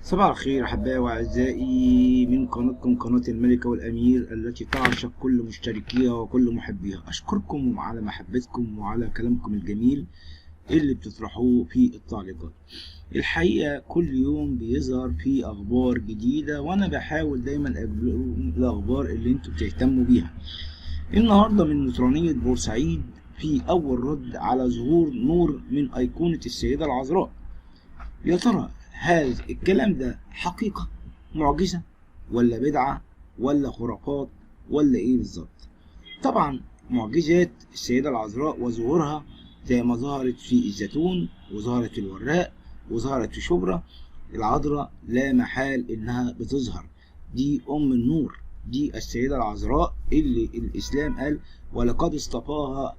صباح الخير أحبائي وأعزائي من قناتكم قناة الملكة والأمير التي تعشق كل مشتركيها وكل محبيها. أشكركم على محبتكم وعلى كلامكم الجميل اللي بتطرحوه في التعليقات. الحقيقة كل يوم بيظهر فيه أخبار جديدة وأنا بحاول دايما أجيب الأخبار اللي انتوا بتهتموا بيها. النهاردة من نصرانية بورسعيد في أول رد على ظهور نور من أيقونة السيدة العذراء. يا ترى هذا الكلام ده حقيقة معجزة ولا بدعة ولا خرافات ولا ايه بالظبط؟ طبعا معجزات السيدة العذراء وظهورها زي ما ظهرت في الزيتون وظهرت في الوراق وظهرت في شبرا. العذراء لا محال انها بتظهر، دي ام النور، دي السيدة العذراء اللي الاسلام قال ولقد اصطفاها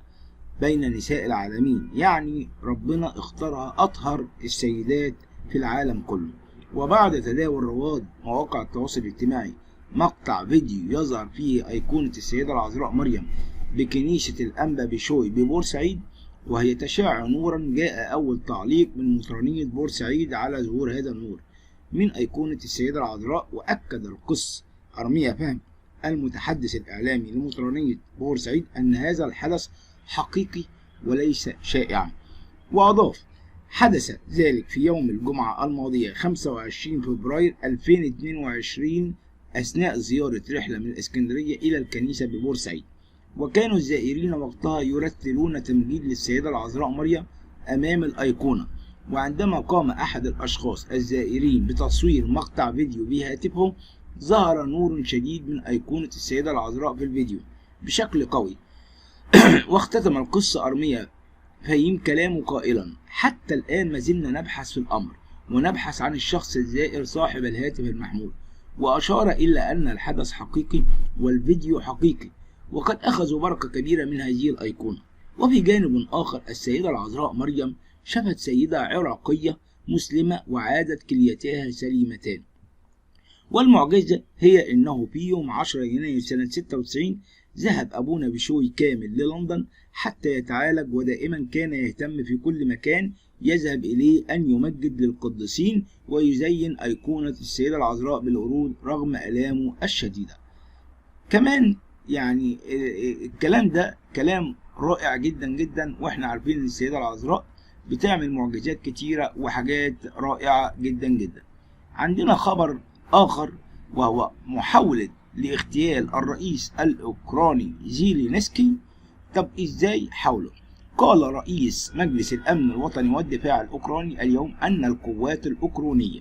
بين نساء العالمين، يعني ربنا اختارها أطهر السيدات في العالم كله. وبعد تداول رواد مواقع التواصل الاجتماعي مقطع فيديو يظهر فيه أيقونة السيدة العذراء مريم بكنيسة الأنبا بشوي ببورسعيد وهي تشع نورا، جاء أول تعليق من نصرانية بورسعيد على ظهور هذا النور من أيقونة السيدة العذراء. وأكد القس أرميا فهم المتحدث الإعلامي لنصرانية بورسعيد أن هذا الحدث حقيقي وليس شائعا، وأضاف: حدث ذلك في يوم الجمعة الماضية 25 فبراير 2022 أثناء زيارة رحلة من الإسكندرية إلى الكنيسة ببورسعيد، وكانوا الزائرين وقتها يرتلون تمجيد للسيدة العذراء مريم أمام الأيقونة. وعندما قام أحد الأشخاص الزائرين بتصوير مقطع فيديو بهاتفه ظهر نور شديد من أيقونة السيدة العذراء في الفيديو بشكل قوي. واختتم القس أرميا فهيم كلامه قائلا: حتى الآن ما زلنا نبحث في الأمر ونبحث عن الشخص الزائر صاحب الهاتف المحمول، وأشار إلى أن الحدث حقيقي والفيديو حقيقي وقد أخذوا بركة كبيرة من هذه الأيقونة. وفي جانب آخر السيدة العذراء مريم شبهت سيدة عراقية مسلمة وعادت كليتها سليمتان. والمعجزة هي أنه في يوم 10 يناير سنة 96 ذهب أبونا بشوي كامل للندن حتى يتعالج، ودائما كان يهتم في كل مكان يذهب إليه أن يمجد للقديسين ويزين أيقونة السيدة العذراء بالورود رغم آلامه الشديدة. كمان يعني الكلام ده كلام رائع جدا جدا، واحنا عارفين ان السيدة العذراء بتعمل معجزات كتيرة وحاجات رائعة جدا جدا. عندنا خبر آخر وهو محاولة لاغتيال الرئيس الأوكراني زيلينسكي. طب ازاي حاوله؟ قال رئيس مجلس الأمن الوطني والدفاع الأوكراني اليوم أن القوات الأوكرانية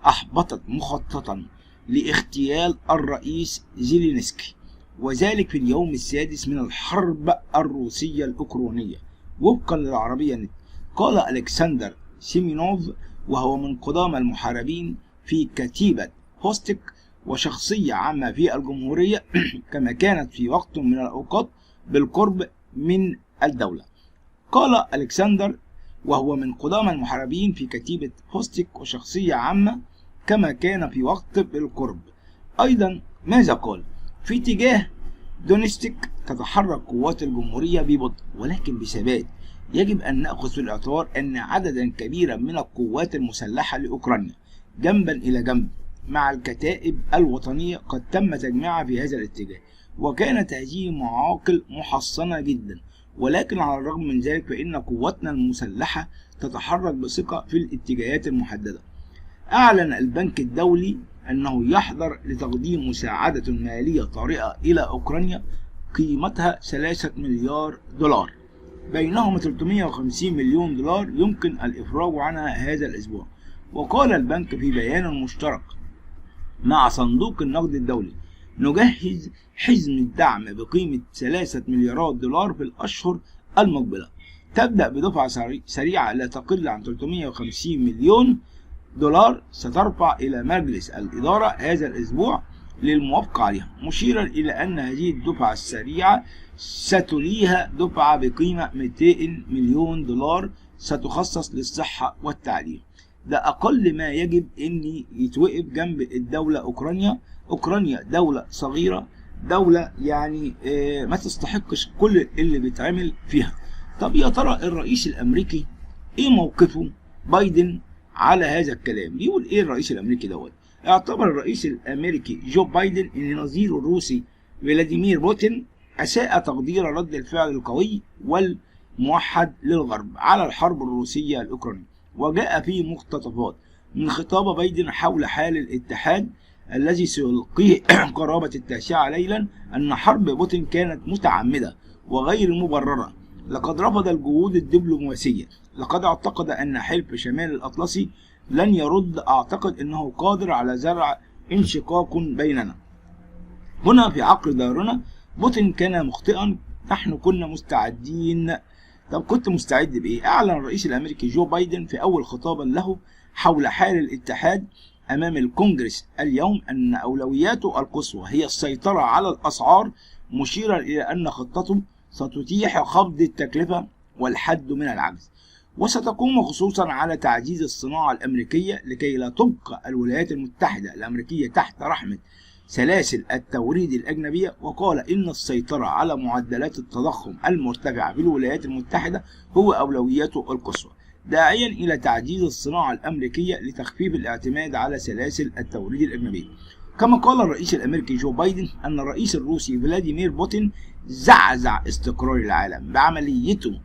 أحبطت مخططا لاغتيال الرئيس زيلينسكي، وذلك في اليوم السادس من الحرب الروسية الأوكرانية وفقا للعربية نت. قال ألكسندر سيمينوف وهو من قدامى المحاربين في كتيبة هوستك وشخصية عامة في الجمهورية كما كانت في وقت من الأوقات بالقرب من الدولة. قال ألكسندر وهو من قدامى المحاربين في كتيبة هوستك وشخصية عامة كما كان في وقت بالقرب. أيضا ماذا قال؟ في اتجاه دونستيك تتحرك قوات الجمهورية ببطء ولكن بثبات. يجب أن نأخذ في الاعتبار أن عددا كبيرا من القوات المسلحة لأوكرانيا جنبا إلى جنب مع الكتائب الوطنية قد تم تجميعها في هذا الاتجاه، وكانت هذه معاقل محصنة جدا، ولكن على الرغم من ذلك فإن قواتنا المسلحة تتحرك بثقة في الاتجاهات المحددة. أعلن البنك الدولي أنه يحضر لتقديم مساعدة مالية طارئة إلى أوكرانيا قيمتها 3 مليار دولار، بينهم 350 مليون دولار يمكن الإفراج عنها هذا الأسبوع. وقال البنك في بيان مشترك مع صندوق النقد الدولي: نجهز حزم الدعم بقيمة 3 مليارات دولار في الأشهر المقبلة، تبدأ بدفعة سريعة لا تقل عن 350 مليون دولار سترفع إلى مجلس الإدارة هذا الأسبوع للموافقة عليها، مشيرا إلى أن هذه الدفعة السريعة ستليها دفعة بقيمة 200 مليون دولار ستخصص للصحة والتعليم. ده أقل ما يجب أن يتوقف جنب الدولة أوكرانيا. أوكرانيا دولة صغيرة، دولة يعني ما تستحقش كل اللي بيتعمل فيها. طب يا ترى الرئيس الأمريكي إيه موقفه بايدن على هذا الكلام. بيقول ايه الرئيس الامريكي دوت؟ اعتبر الرئيس الامريكي جو بايدن ان نظيره الروسي فلاديمير بوتين اساء تقدير رد الفعل القوي والموحد للغرب على الحرب الروسيه الاوكرانيه، وجاء فيه مقتطفات من خطاب بايدن حول حال الاتحاد الذي سيلقيه قرابة 9 ليلا أن حرب بوتين كانت متعمدة وغير مبررة. لقد رفض الجهود الدبلوماسية. لقد اعتقد أن حلف شمال الأطلسي لن يرد. أعتقد أنه قادر على زرع انشقاق بيننا. هنا في عقل دارنا بوتين كان مخطئا. نحن كنا مستعدين. طب كنت مستعد بإيه؟ أعلن الرئيس الأمريكي جو بايدن في أول خطاب له حول حال الاتحاد أمام الكونجرس اليوم أن أولوياته القصوى هي السيطرة على الأسعار، مشيرا إلى أن خطته ستتيح خفض التكلفة والحد من العجز، وستقوم خصوصا على تعزيز الصناعة الأمريكية لكي لا تبقى الولايات المتحدة الأمريكية تحت رحمة سلاسل التوريد الأجنبية. وقال إن السيطرة على معدلات التضخم المرتفعة في الولايات المتحدة هو أولوياته القصوى، داعيا إلى تعزيز الصناعة الأمريكية لتخفيف الاعتماد على سلاسل التوريد الأجنبية. كما قال الرئيس الأمريكي جو بايدن أن الرئيس الروسي فلاديمير بوتين زعزع استقرار العالم بعمليته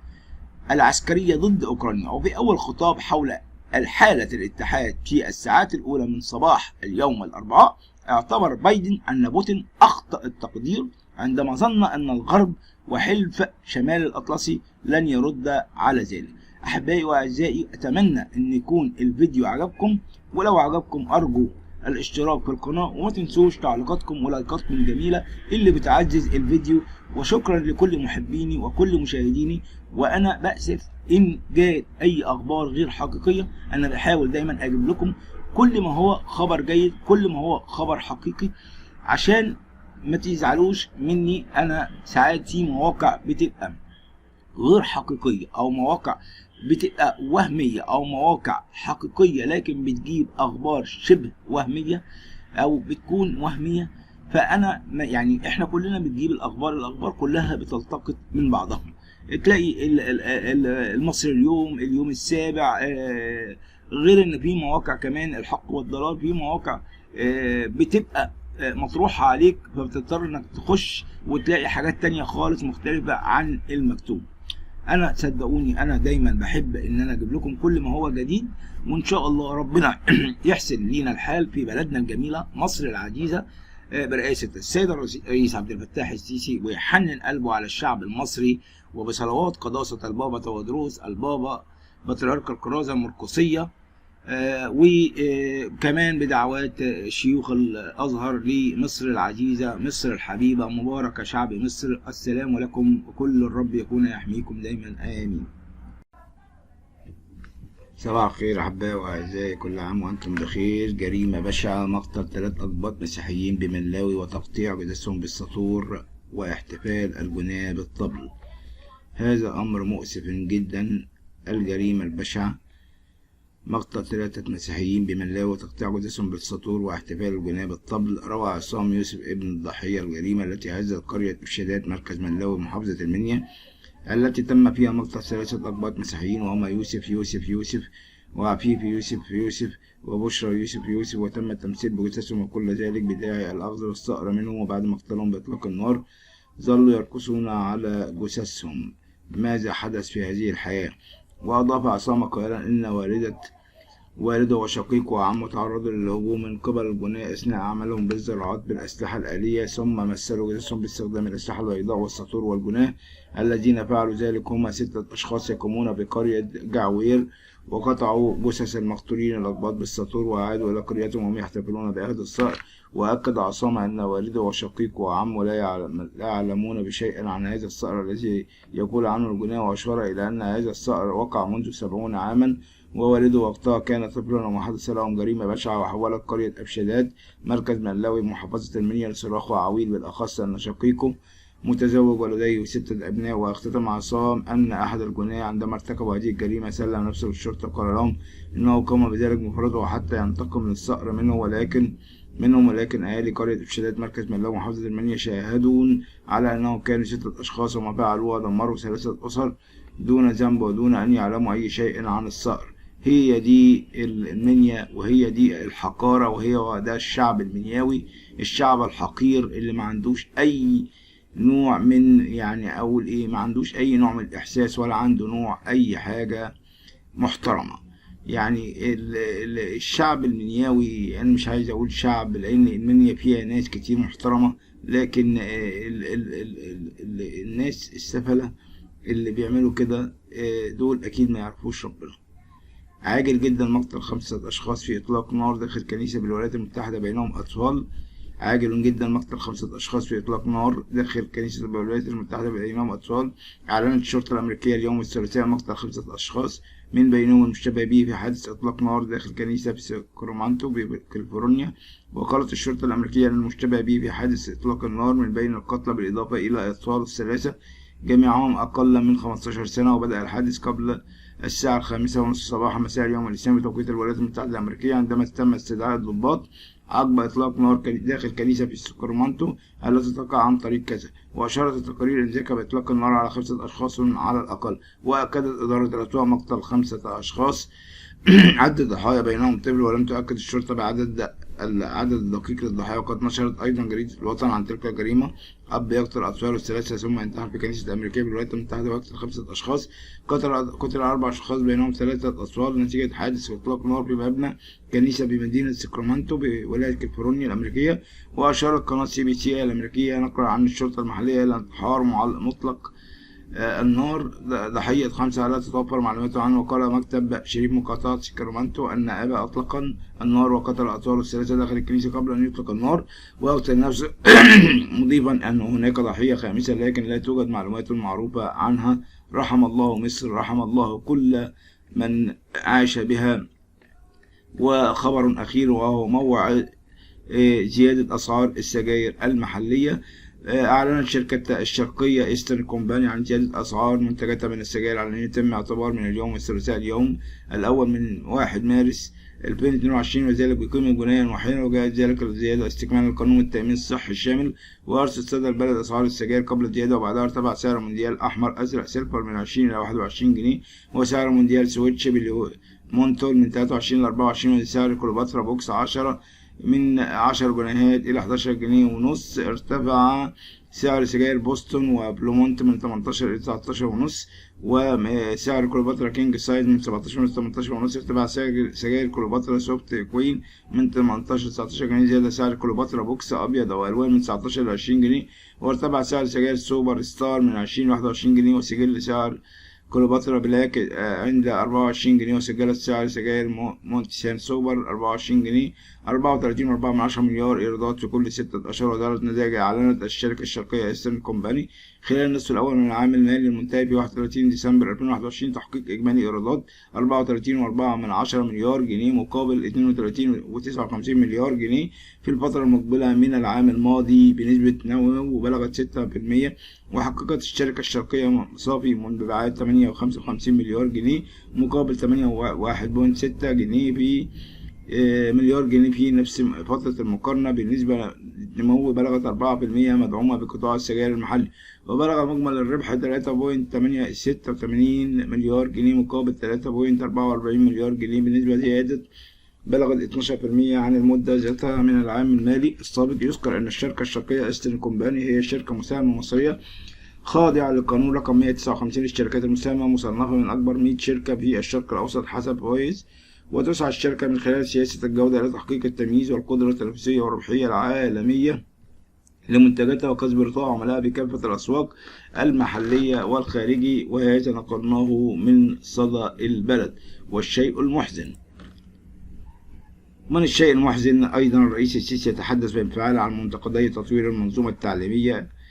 العسكرية ضد أوكرانيا. وفي أول خطاب حول حالة الاتحاد في الساعات الأولى من صباح اليوم الأربعاء، اعتبر بايدن أن بوتين أخطأ التقدير عندما ظن أن الغرب وحلف شمال الأطلسي لن يرد على ذلك. أحبائي وأعزائي، أتمنى أن يكون الفيديو عجبكم، ولو عجبكم أرجو الاشتراك في القناة، وما تنسوش تعليقاتكم ولايكاتكم الجميلة اللي بتعزز الفيديو. وشكرا لكل محبيني وكل مشاهديني. وأنا بأسف إن جاءت أي أخبار غير حقيقية. أنا بحاول دايما أجيب لكم كل ما هو خبر جيد، كل ما هو خبر حقيقي، عشان ما تزعلوش مني. أنا ساعات في مواقع بتبقى غير حقيقية، أو مواقع بتبقى وهمية، أو مواقع حقيقية لكن بتجيب أخبار شبه وهمية أو بتكون وهمية. فأنا يعني إحنا كلنا بتجيب الأخبار كلها بتلتقط من بعضها. تلاقي المصري اليوم السابع، غير إن في مواقع كمان الحق والضلال، في مواقع بتبقى مطروحة عليك، فبتضطر إنك تخش وتلاقي حاجات تانية خالص مختلفة عن المكتوب. انا صدقوني انا دايما بحب ان انا اجيب لكم كل ما هو جديد، وان شاء الله ربنا يحسن لينا الحال في بلدنا الجميله مصر العزيزه برئاسه السيد الرئيس عبد الفتاح السيسي، ويحنن قلبه على الشعب المصري. وبصلوات قداسه البابا تودروس البابا بطريرك الكرازه المرقسيه، وكمان بدعوات شيوخ الازهر لمصر العزيزه مصر الحبيبه مبارك شعب مصر. السلام عليكم، وكل الرب يكون يحميكم دايما، امين. صباح الخير احبائي واعزائي، كل عام وانتم بخير. جريمه بشعه، مقتل 3 أقباط مسيحيين بملاوي وتقطيع جثثهم بالساطور واحتفال الجناه بالطبل. هذا امر مؤسف جدا. الجريمه البشعه، مقتل 3 مسيحيين بملاوي وتقطيع جثثهم بالساطور واحتفال الجناه بالطبل. روى عصام يوسف ابن الضحية الجريمة التي هزت قرية إفشادات مركز ملاوي محافظة المنيا، التي تم فيها مقتل 3 أقباط مسيحيين، وهما يوسف وعفيف يوسف وبشرى يوسف، وتم التمثيل بجثثهم، وكل ذلك بداعي الأخذ والصقر منهم. وبعد مقتلهم بإطلاق النار ظلوا يرقصون على جثثهم. ماذا حدث في هذه الحياة؟ وأضاف عصام قائلا إن والده وشقيقه وعمه تعرضوا للهجوم من قبل الجناه أثناء عملهم بالزراعات بالأسلحة الآلية، ثم مثلوا جثثهم باستخدام الأسلحة البيضاء والساطور والجناه. الذين فعلوا ذلك هم 6 أشخاص يقومون بقرية جعوير، وقطعوا جثث المقتولين الأقباط بالساطور وعادوا إلى قريتهم وهم يحتفلون بأخذ الصقر. وأكد عصام أن والده وشقيقه وعمه لا يعلمون بشيء عن هذا الصقر الذي يقول عنه الجناه، وأشار إلى أن هذا الصقر وقع منذ 70 عاما، ووالده وقتها كان طفلا، وما حدث لهم جريمة بشعة. وحولت قرية أفشادات مركز ملاوي محافظة المنيا لصراخ وعويل، بالأخص أن شقيقه متزوج ولديه 6 أبناء. واختتم عصام أن أحد الجناه عندما ارتكبوا هذه الجريمة سلم نفسه للشرطة، قال لهم إنه قام بذلك مفرده حتى ينتقم للصقر ولكن أهالي قرية إفشادات مركز ملاوي محافظة المنيا شاهدون على أنه كانوا 6 أشخاص، وما فعلوه دمروا 3 أسر دون ذنب ودون أن يعلموا أي شيء عن الصقر. هي دي المنيا، وهي دي الحقارة، وهي ده الشعب المنياوي، الشعب الحقير اللي ما عندوش أي نوع من، يعني أقول إيه، ما عندوش أي نوع من الإحساس، ولا عنده نوع أي حاجة محترمة. يعني الشعب المنياوي، أنا مش عايز أقول شعب لأن المنيا فيها ناس كتير محترمة، لكن الناس السفلة اللي بيعملوا كده دول أكيد ما يعرفوش ربنا. عاجل جدا مقتل 5 أشخاص في إطلاق نار داخل كنيسة بالولايات المتحدة بينهم أطفال. عاجل جدا مقتل 5 أشخاص في إطلاق نار داخل كنيسة بالولايات المتحدة بينهم أطفال. أعلنت الشرطة الأمريكية اليوم الثلاثاء مقتل 5 أشخاص من بينهم المشتبه به في حادث إطلاق نار داخل كنيسة في ساكرامنتو بكاليفورنيا. وقالت الشرطة الأمريكية أن المشتبه به في حادث إطلاق النار من بين القتلى، بالإضافة إلى أطفال الثلاثة جميعهم أقل من 15 سنة. وبدأ الحادث قبل الساعة 5:30 صباحا مساء اليوم الاثنين بتوقيت الولايات المتحدة الأمريكية، عندما تم استدعاء الضباط عقب إطلاق نار داخل كنيسة في ساكرامنتو التي تقع عن طريق كذا. وأشارت التقارير إن ذكر بإطلاق النار على 5 أشخاص على الأقل. وأكدت إدارة الأسواق مقتل 5 أشخاص عدد الضحايا بينهم طفل، ولم تؤكد الشرطة بعدد العدد الدقيق للضحايا. وقد نشرت أيضا جريدة الوطن عن تلك الجريمة: أب يقتل أطفاله الثلاثة ثم ينتحر في كنيسة الأمريكية بالولايات المتحدة ويقتل 5 أشخاص. قتل 4 أشخاص بينهم 3 أطفال نتيجة حادث إطلاق نار في مبنى كنيسة بمدينة ساكرامنتو بولاية كاليفورنيا الأمريكية. وأشارت قناة CBC الأمريكية نقلا عن الشرطة المحلية إلى انتحار مطلق النار ضحية 5 لا تتوفر معلومات عنه. وقال مكتب شريف مقاطعة ساكرامنتو أن أبا أطلق النار وقتل أطفال الثلاثة داخل الكنيسة قبل أن يطلق النار ويقتل نفسه، مضيفا أن هناك ضحية خامسة لكن لا توجد معلومات معروفة عنها. رحم الله مصر، رحم الله كل من عاش بها. وخبر أخير وهو موعد زيادة أسعار السجاير المحلية. أعلنت شركة الشرقية إيسترن كومباني عن زيادة أسعار منتجاتها من السجاير على أن يتم اعتبار من اليوم الثلاثاء اليوم الأول من 1 مارس 2022، وذلك بقيمة جنيها واحدا. وجاءت ذلك الزيادة استكمالا لقانون التأمين الصحي الشامل. وأرسل صدى البلد أسعار السجاير قبل الزيادة، وبعدها ارتفع سعر مونديال أحمر أزرق سيلفر من 20 إلى 21 جنيه، وسعر مونديال سويتش مونتول من 23 ل 24، وسعر كليوباترا بوكس 10 من 10 جنيهات إلى 11 جنيه ونص. ارتفع سعر سجاير بوسطن وبلومونت من 18 إلى 19 ونص، وسعر كليوباترا كينج سايز من 17 إلى 18 ونص. ارتفع سجاير كليوباترا سوفت كوين من 18 إلى 19 جنيه، زاد سعر كليوباترا بوكس أبيض أو ألوان من 19 إلى 20 جنيه، وارتفع سعر سجاير سوبر ستار من 20 إلى 21 جنيه، وسجل سعر كليوباترا بلاك عند 24 جنيه، وسجلت سعر سجاير مونتسان سوبر 24 جنيه. 34.4 مليار إيرادات في كل 6 أشهر. ودارت نتائج أعلنت الشركة الشرقية إيسترن كومباني خلال النصف الأول من العام المالي المنتهي ب 31 ديسمبر 2021 تحقيق إجمالي إيرادات 34.4 مليار جنيه مقابل 32.59 مليار جنيه في الفترة المقبلة من العام الماضي بنسبة نمو بلغت 6%. وحققت الشركة الشرقية صافي مبيعات 58 مليار جنيه مقابل 8.1 مليار جنيه في نفس فترة المقارنة، بالنسبة لنمو بلغت 4% مدعومة بقطاع السجاير المحلي. وبلغ مجمل الربح 3.86 مليار جنيه مقابل 3.44 مليار جنيه، بالنسبة زيادة بلغت 12% عن المدة ذاتها من العام المالي السابق. يذكر أن الشركة الشرقية إيسترن كومباني هي شركة مساهمة مصرية خاضعة للقانون رقم 159 للشركات المساهمة، مصنفة من أكبر 100 شركة في الشرق الأوسط حسب فويس. وتسعى الشركة من خلال سياسة الجودة إلى تحقيق التمييز والقدرة التنافسية والربحية العالمية لمنتجاتها وكسب رضا عملائها بكافة الأسواق المحلية والخارجي. وهذا نقلناه من صدى البلد. والشيء المحزن، من الشيء المحزن أيضا الرئيس السيسي يتحدث بانفعال عن منتقدي تطوير المنظومة التعليمية.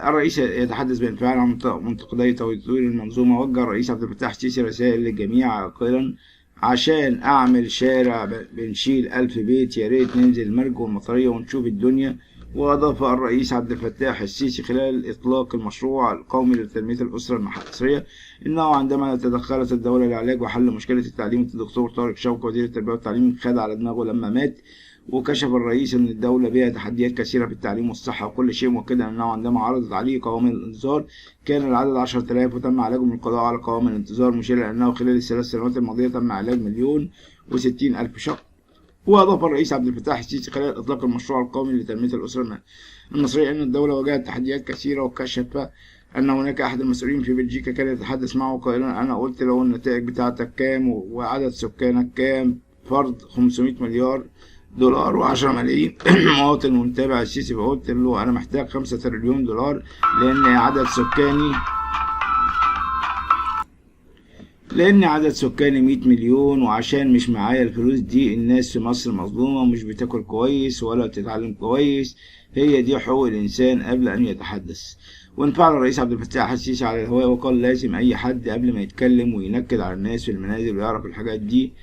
الرئيس يتحدث بانفعال عن منتقدي تطوير المنظومة. وجه الرئيس عبد الفتاح السيسي رسائل للجميع قائلا: عشان أعمل شارع بنشيل 1000 بيت، يا ريت ننزل المرج والمطرية ونشوف الدنيا وأضاف الرئيس عبد الفتاح السيسي خلال إطلاق المشروع القومي لتنمية الأسرة المصرية إنه عندما تدخلت الدولة لعلاج وحل مشكلة التعليم، الدكتور طارق شوقي وزير التربية والتعليم خد على دماغه لما مات، وكشف الرئيس أن الدولة بها تحديات كثيرة في التعليم والصحة وكل شيء، مؤكدا أنه عندما عرضت عليه قوائم الانتظار كان العدد 10,000 وتم علاجهم القضاء على قوائم الانتظار، مشيرا أنه خلال الثلاث سنوات الماضية تم علاج 1,060,000 شخص. وأضاف الرئيس عبد الفتاح السيسي خلال إطلاق المشروع القومي لتنمية الأسرة المصرية أن الدولة واجهت تحديات كثيرة، وكشف أن هناك أحد المسؤولين في بلجيكا كان يتحدث معه قائلا: أنا قلت له النتائج بتاعتك كام وعدد سكانك كام، فرد 500 مليار دولار و10 ملايين مواطن ومتابع السيسي، فقلت له أنا محتاج 5 تريليون دولار لأن عدد سكاني 100 مليون، وعشان مش معايا الفلوس دي الناس في مصر مظلومة ومش بتاكل كويس ولا بتتعلم كويس، هي دي حقوق الإنسان قبل أن يتحدث. وانفعل الرئيس عبد الفتاح السيسي على الهواء وقال لازم أي حد قبل ما يتكلم وينكد على الناس في المنازل ويعرف الحاجات دي.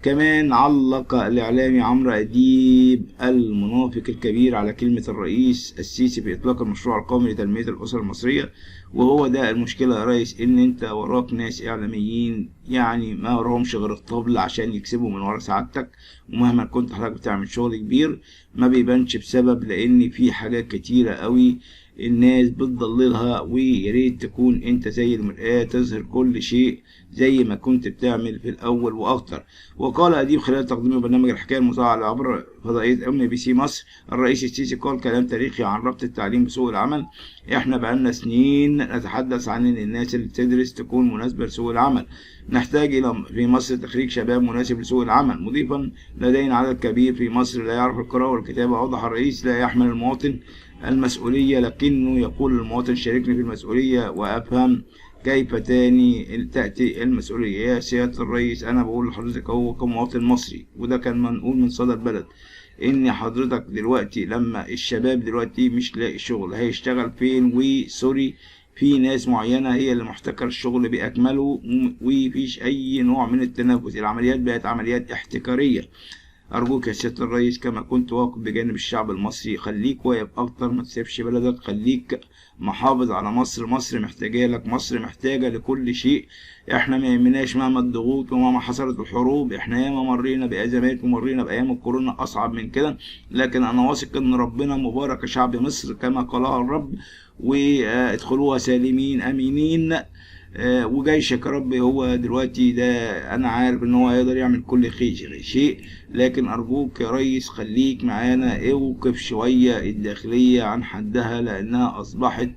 كمان علق الإعلامي عمرو أديب المنافق الكبير على كلمة الرئيس السيسي في إطلاق المشروع القومي لتنمية الأسرة المصرية، وهو ده المشكلة يا ريس، إن أنت وراك ناس إعلاميين يعني ما وراهمش غير الطبل عشان يكسبوا من ورا سعادتك، ومهما كنت حضرتك بتعمل شغل كبير ما بيبانش بسبب لأن في حاجات كتيرة قوي الناس بتضللها، وياريت تكون انت زي المرآة تظهر كل شيء زي ما كنت بتعمل في الأول وأكتر. وقال أديب خلال تقديم برنامج الحكاية المذاعة عبر فضائية MBC مصر: الرئيس السيسي قال كلام تاريخي عن ربط التعليم بسوق العمل. احنا بقالنا سنين نتحدث عن ان الناس اللي بتدرس تكون مناسبة لسوق العمل، نحتاج إلى في مصر تخريج شباب مناسب لسوق العمل، مضيفا لدينا عدد كبير في مصر لا يعرف القراءة والكتابة. أوضح الرئيس: لا يحمل المواطن المسؤولية، لكنه يقول للمواطن شاركني في المسؤولية وأفهم كيف تأتي المسؤولية. يا سيادة الرئيس، أنا بقول لحضرتك أهو كمواطن مصري، وده كان منقول من صدى البلد، إن حضرتك دلوقتي لما الشباب دلوقتي مش لاقي شغل هيشتغل فين؟ وسوري في ناس معينة هي اللي محتكر الشغل بأكمله، ومفيش أي نوع من التنافس، العمليات بقت عمليات احتكارية. أرجوك يا سيادة الرئيس كما كنت واقف بجانب الشعب المصري خليك واقف أكتر، ما تسيبش بلدك، خليك محافظ على مصر. مصر محتاجة لك، مصر محتاجة لكل شيء. احنا ما يهمناش مهما الضغوط ومهما حصلت الحروب، احنا ياما مرينا بأزمات ومرينا بأيام الكورونا أصعب من كده، لكن أنا واثق إن ربنا مبارك شعب مصر كما قالها الرب، وادخلوها سالمين آمنين. وجيشك يا رب هو دلوقتي ده انا عارف ان هو يقدر يعمل كل شيء، لكن ارجوك يا ريس خليك معانا، اوقف شوية الداخلية عن حدها لانها اصبحت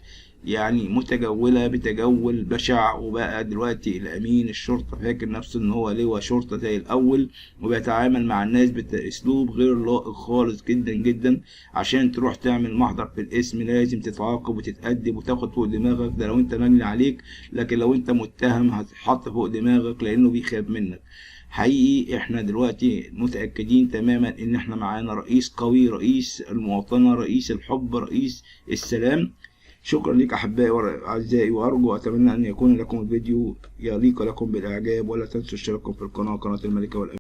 يعني متجولة بتجول بشع. وبقى دلوقتي الامين الشرطة فاكر نفسه ان هو لواء شرطة زي الاول، وبيتعامل مع الناس باسلوب غير لائق خالص جدا جدا. عشان تروح تعمل محضر في الاسم لازم تتعاقب وتتأدب وتاخد فوق دماغك، ده لو انت مجني عليك، لكن لو انت متهم هتتحط فوق دماغك لانه بيخاف منك. حقيقي احنا دلوقتي متأكدين تماما ان احنا معانا رئيس قوي، رئيس المواطنة، رئيس الحب، رئيس السلام. شكرا لك أحبائي وأعزائي، وأرجو أتمنى أن يكون لكم الفيديو يليق لكم بالإعجاب، ولا تنسوا اشتراككم في القناة، قناة الملكة والأمير.